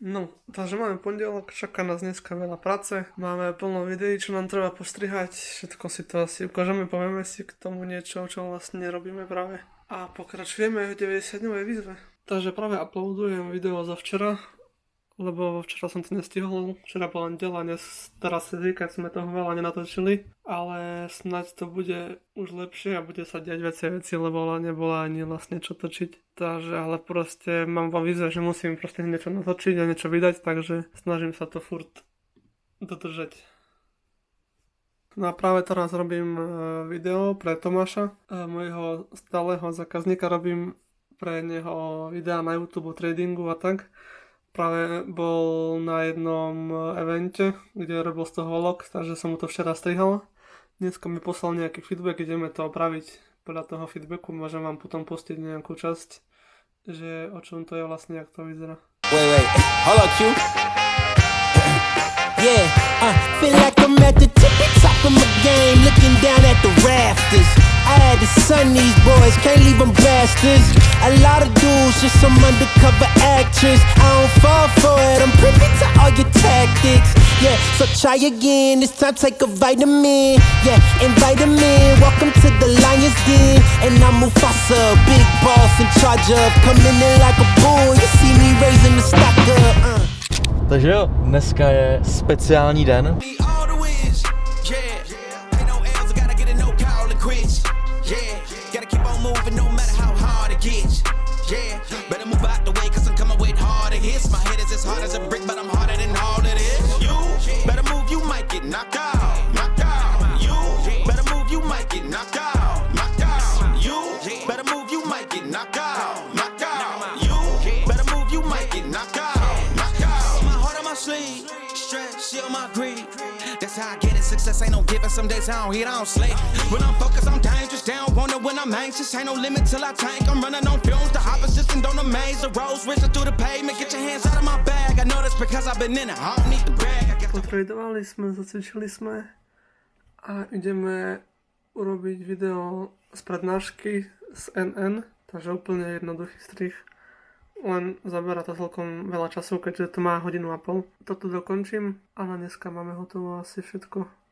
No, takže máme pondelok, čaká nás dneska veľa práce, máme plno videí, čo nám treba postrihať, všetko si to asi ukážeme, povieme si k tomu niečo, čo vlastne robíme práve. A pokračujeme v 90-dňovej výzve. Takže práve uploadujem video za včera, lebo včera som to nestihol, včera bola nedeľa, teraz si keď sme toho veľa nenatočili, ale snáď to bude už lepšie a bude sa diať veci, lebo nebola ani vlastne čo točiť. Takže, ale proste mám vo výzve, že musím proste niečo natočiť a niečo vydať, takže snažím sa to furt dodržať. No a práve teraz robím video pre Tomáša, môjho stáleho zákazníka, robím pre neho videa na YouTube o tradingu a tak. Práve bol na jednom evente, kde robil z toho vlog, takže som mu to včera strihal. Dneska mi poslal nejaký feedback, ideme to opraviť. Podľa toho feedbacku môžem vám potom pustiť nejakú časť, že o čom to je vlastne, jak to vyzerá. Wait, hold up, Q. Yeah, feel like I'm at the tippy top of my game, looking down at the rafters. I had to son these boys, can't leave them bastards. A lot of dudes, just some undercover actress. I don't fall for it, I'm privy to all your tactics. Yeah, so try again, this time take a vitamin. Yeah, invite them in, welcome to the Lion's Den. And I'm Mufasa, big boss in charge of, coming in like a bull. You see me raising the stock up, Takže jo, dneska je speciální den. That's how I get it, success ain't no giving. Some days I don't eat, I don't sleep. When I'm focused, I'm dangerous. They don't wonder when I'm anxious. Ain't no limit till I tank. I'm running on fumes. The opposition don't amaze. The roads racing through the pavement. Get your hands out of my bag. I know that's because I've been in it. I don't need the brag. Potradovali sme, zacvičili sme a ideme urobiť video z prednášky z NN. Takže úplne jednoduchý strih. Len zabera to celkom veľa času, keďže to má 1,5 hodinu. Toto dokončím a na dneska máme hotovo asi všetko.